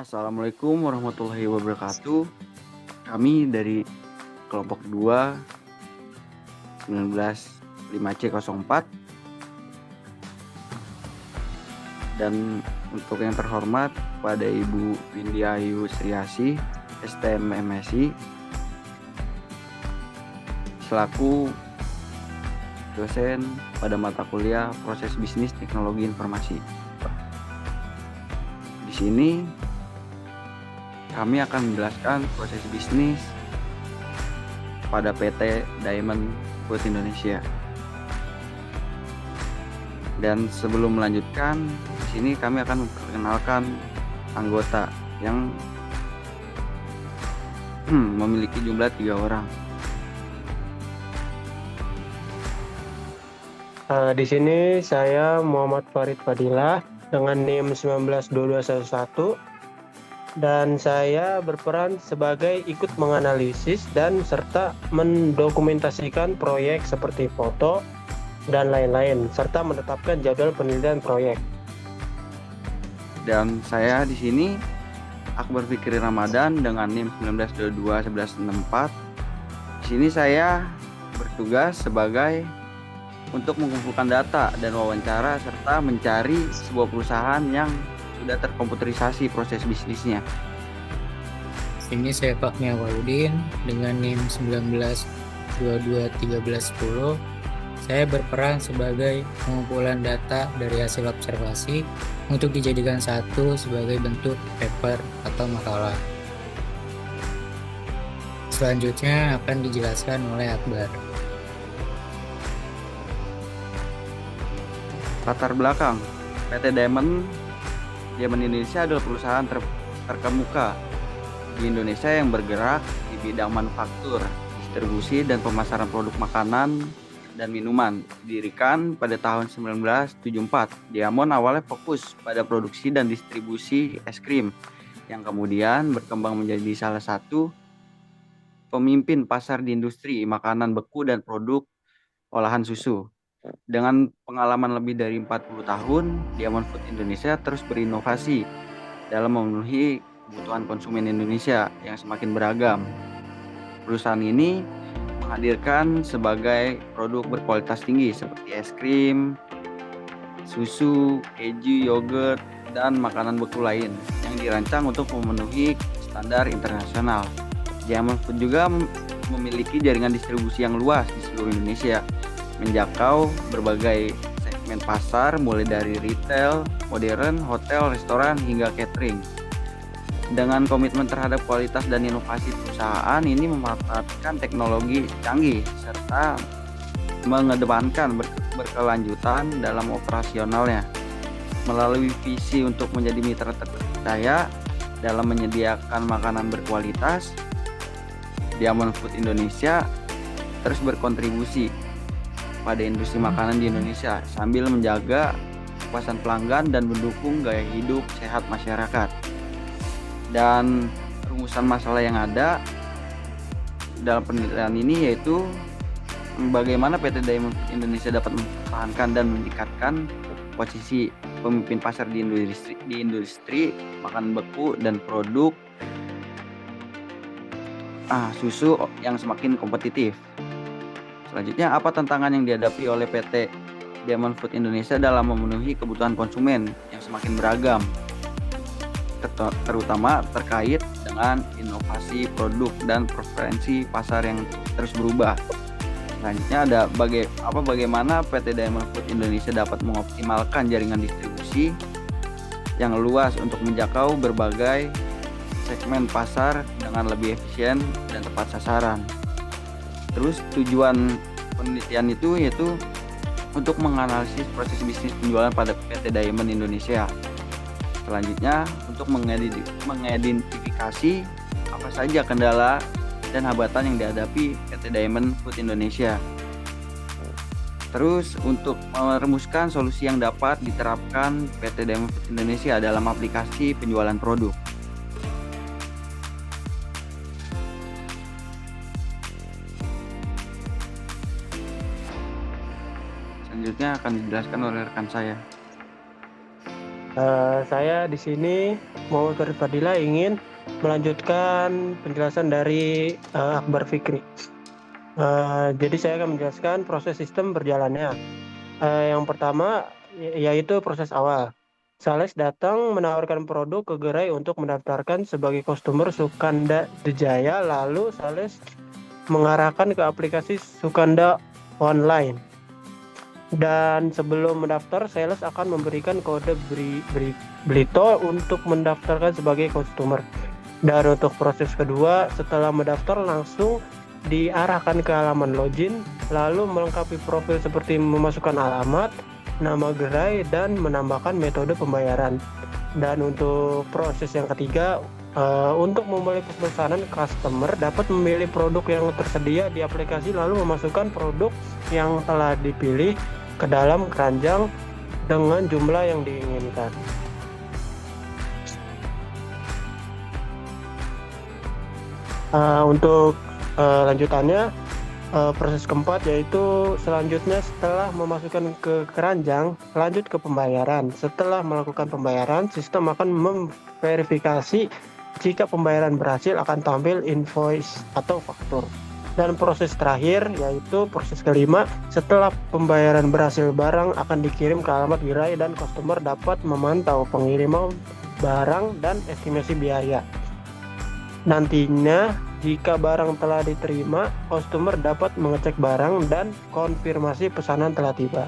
Assalamualaikum warahmatullahi wabarakatuh. Kami dari kelompok 2 19 5C04 dan untuk yang terhormat pada Ibu Windiayu Sriasi, STM MSI, selaku dosen pada mata kuliah Proses Bisnis Teknologi Informasi. Di sini kami akan menjelaskan proses bisnis pada PT Diamond Food Indonesia. Dan sebelum melanjutkan, di sini kami akan memperkenalkan anggota yang memiliki jumlah 3 orang. Di sini saya Muhammad Farid Fadilah dengan NIM 192211 dan saya berperan sebagai ikut menganalisis dan serta mendokumentasikan proyek seperti foto dan lain-lain serta menetapkan jadwal penelitian proyek. Dan saya di sini Akbar Fikri Ramadan dengan NIM 19221164. Di sini saya bertugas sebagai untuk mengumpulkan data dan wawancara serta mencari sebuah perusahaan yang sudah terkomputerisasi proses bisnisnya. Ini saya Fahmi Awaludin dengan NIM 19221310. Saya berperan sebagai pengumpulan data dari hasil observasi untuk dijadikan satu sebagai bentuk paper atau makalah. Selanjutnya akan dijelaskan oleh Akbar. Latar belakang PT Diamond Indonesia adalah perusahaan terkemuka di Indonesia yang bergerak di bidang manufaktur, distribusi, dan pemasaran produk makanan dan minuman. Didirikan pada tahun 1974, Diamond awalnya fokus pada produksi dan distribusi es krim yang kemudian berkembang menjadi salah satu pemimpin pasar di industri makanan beku dan produk olahan susu. Dengan pengalaman lebih dari 40 tahun, Diamond Food Indonesia terus berinovasi dalam memenuhi kebutuhan konsumen Indonesia yang semakin beragam. Perusahaan ini menghadirkan sebagai produk berkualitas tinggi seperti es krim, susu, keju, yogurt, dan makanan beku lain yang dirancang untuk memenuhi standar internasional. Diamond Food juga memiliki jaringan distribusi yang luas di seluruh Indonesia, menjangkau berbagai segmen pasar mulai dari retail, modern, hotel, restoran, hingga catering. Dengan komitmen terhadap kualitas dan inovasi, perusahaan ini memanfaatkan teknologi canggih serta mengedepankan berkelanjutan dalam operasionalnya. Melalui visi untuk menjadi mitra terpercaya dalam menyediakan makanan berkualitas, Diamond Food Indonesia terus berkontribusi pada industri makanan di Indonesia sambil menjaga kepuasan pelanggan dan mendukung gaya hidup sehat masyarakat. Dan rumusan masalah yang ada dalam penelitian ini yaitu bagaimana PT Diamond Indonesia dapat mempertahankan dan meningkatkan posisi pemimpin pasar di industri makanan beku dan produk susu yang semakin kompetitif. Selanjutnya, apa tantangan yang dihadapi oleh PT Diamond Food Indonesia dalam memenuhi kebutuhan konsumen yang semakin beragam, terutama terkait dengan inovasi produk dan preferensi pasar yang terus berubah. Selanjutnya ada bagaimana PT Diamond Food Indonesia dapat mengoptimalkan jaringan distribusi yang luas untuk menjangkau berbagai segmen pasar dengan lebih efisien dan tepat sasaran. Terus tujuan penelitian itu yaitu untuk menganalisis proses bisnis penjualan pada PT Diamond Indonesia. Selanjutnya untuk mengidentifikasi apa saja kendala dan hambatan yang dihadapi PT Diamond Food Indonesia. Terus untuk merumuskan solusi yang dapat diterapkan PT Diamond Food Indonesia dalam aplikasi penjualan produk. Selanjutnya akan dijelaskan oleh rekan saya. Saya di sini Muhammad Farid Fadila ingin melanjutkan penjelasan dari Akbar Fikri. Jadi saya akan menjelaskan proses sistem berjalannya. Yang pertama yaitu proses awal. Sales datang menawarkan produk ke gerai untuk mendaftarkan sebagai customer Sukanda Dijaya, lalu Sales mengarahkan ke aplikasi Sukanda online. Dan sebelum mendaftar, sales akan memberikan kode Blito untuk mendaftarkan sebagai customer. Dan untuk proses kedua, setelah mendaftar langsung diarahkan ke halaman login, lalu melengkapi profil seperti memasukkan alamat, nama gerai, dan menambahkan metode pembayaran. Dan untuk proses yang ketiga, untuk memulai pemesanan, customer dapat memilih produk yang tersedia di aplikasi lalu memasukkan produk yang telah dipilih ke dalam keranjang dengan jumlah yang diinginkan. Untuk lanjutannya, proses keempat yaitu selanjutnya setelah memasukkan ke keranjang, lanjut ke pembayaran. Setelah melakukan pembayaran, sistem akan memverifikasi jika pembayaran berhasil, akan tampil invoice atau faktur. Dan proses terakhir yaitu proses kelima, setelah pembayaran berhasil, barang akan dikirim ke alamat gerai dan customer dapat memantau pengiriman barang dan estimasi biaya. Nantinya jika barang telah diterima, customer dapat mengecek barang dan konfirmasi pesanan telah tiba.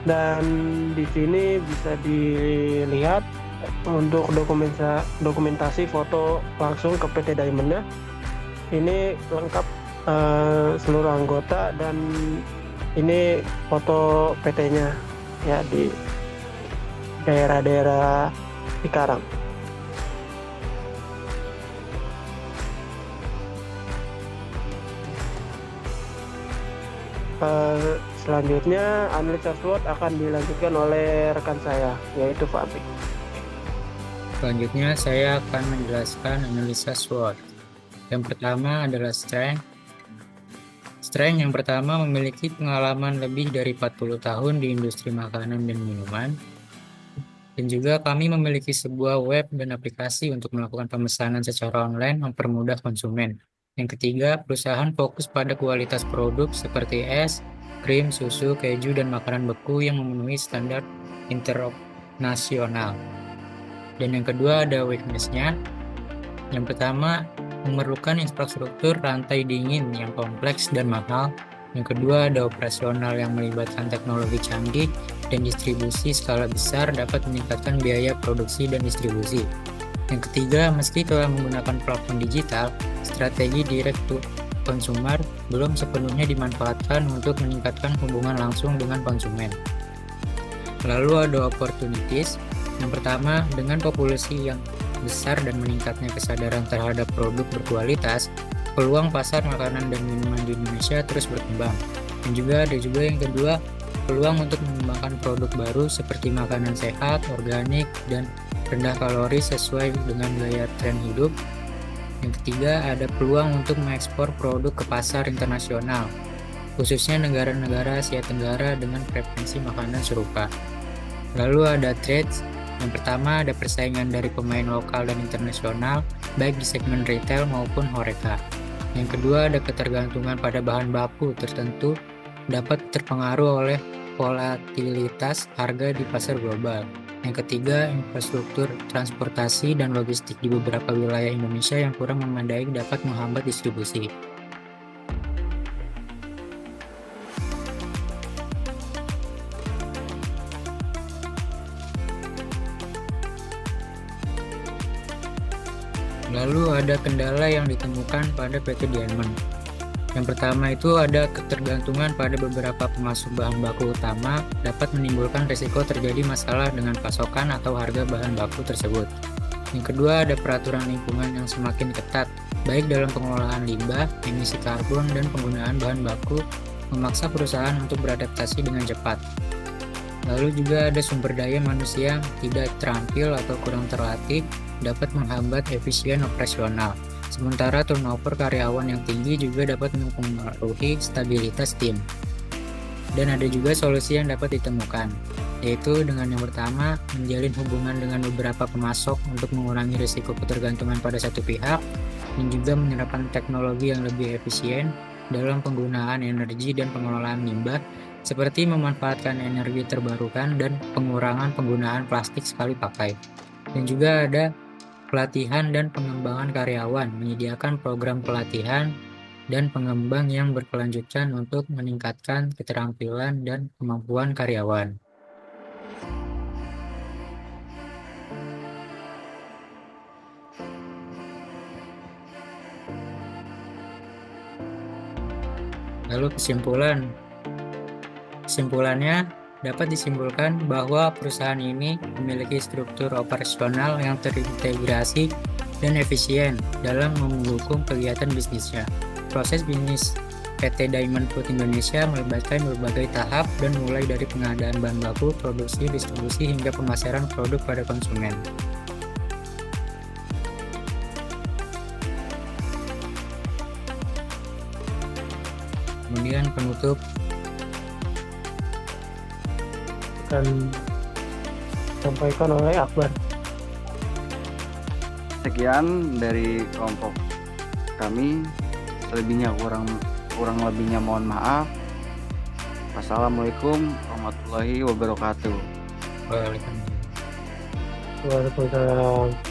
Dan di sini bisa dilihat untuk dokumentasi foto langsung ke PT Diamond-nya. Ini lengkap seluruh anggota dan ini foto PT-nya ya di daerah-daerah Cikarang. Selanjutnya analisa SWOT akan dilanjutkan oleh rekan saya yaitu Fabrik. Selanjutnya saya akan menjelaskan analisa SWOT. Yang pertama adalah strength. Strength yang pertama memiliki pengalaman lebih dari 40 tahun di industri makanan dan minuman. Dan juga kami memiliki sebuah web dan aplikasi untuk melakukan pemesanan secara online mempermudah konsumen. Yang ketiga, perusahaan fokus pada kualitas produk seperti es, krim, susu, keju, dan makanan beku yang memenuhi standar internasional. Dan yang kedua ada weakness-nya. Yang pertama, memerlukan infrastruktur rantai dingin yang kompleks dan mahal. Yang kedua ada operasional yang melibatkan teknologi canggih dan distribusi skala besar dapat meningkatkan biaya produksi dan distribusi. Yang ketiga, meski telah menggunakan platform digital, strategi direct to consumer belum sepenuhnya dimanfaatkan untuk meningkatkan hubungan langsung dengan konsumen. Lalu ada opportunities. Yang pertama, dengan populasi yang besar dan meningkatnya kesadaran terhadap produk berkualitas, peluang pasar makanan dan minuman di Indonesia terus berkembang. Dan juga ada yang kedua, peluang untuk mengembangkan produk baru seperti makanan sehat, organik, dan rendah kalori sesuai dengan gaya tren hidup. Yang ketiga, ada peluang untuk mengekspor produk ke pasar internasional, khususnya negara-negara Asia Tenggara dengan preferensi makanan serupa. Lalu ada trades. Yang pertama ada persaingan dari pemain lokal dan internasional, baik di segmen retail maupun HoReCa. Yang kedua ada ketergantungan pada bahan baku tertentu dapat terpengaruh oleh volatilitas harga di pasar global. Yang ketiga, infrastruktur transportasi dan logistik di beberapa wilayah Indonesia yang kurang memadai dapat menghambat distribusi. Lalu ada kendala yang ditemukan pada PT Diamond. Yang pertama itu ada ketergantungan pada beberapa pemasok bahan baku utama dapat menimbulkan risiko terjadi masalah dengan pasokan atau harga bahan baku tersebut. Yang kedua ada peraturan lingkungan yang semakin ketat, baik dalam pengolahan limbah, emisi karbon, dan penggunaan bahan baku memaksa perusahaan untuk beradaptasi dengan cepat. Lalu juga ada sumber daya manusia yang tidak terampil atau kurang terlatih dapat menghambat efisien operasional, Sementara turnover karyawan yang tinggi juga dapat mempengaruhi stabilitas tim. Dan ada juga solusi yang dapat ditemukan, yaitu dengan yang pertama, menjalin hubungan dengan beberapa pemasok untuk mengurangi risiko ketergantungan pada satu pihak, dan juga menerapkan teknologi yang lebih efisien dalam penggunaan energi dan pengelolaan limbah, seperti memanfaatkan energi terbarukan dan pengurangan penggunaan plastik sekali pakai. Dan juga ada pelatihan dan pengembangan karyawan, menyediakan program pelatihan dan pengembang yang berkelanjutan untuk meningkatkan keterampilan dan kemampuan karyawan. Lalu kesimpulannya dapat disimpulkan bahwa perusahaan ini memiliki struktur operasional yang terintegrasi dan efisien dalam mendukung kegiatan bisnisnya. Proses bisnis PT Diamond Food Indonesia melibatkan berbagai tahap dan mulai dari pengadaan bahan baku, produksi, distribusi, hingga pemasaran produk pada konsumen. Kemudian penutup akan disampaikan oleh Akbar. Sekian dari kelompok kami. Selebihnya kurang lebihnya mohon maaf. Wassalamualaikum warahmatullahi wabarakatuh. Waalaikumsalam. Waalaikumsalam.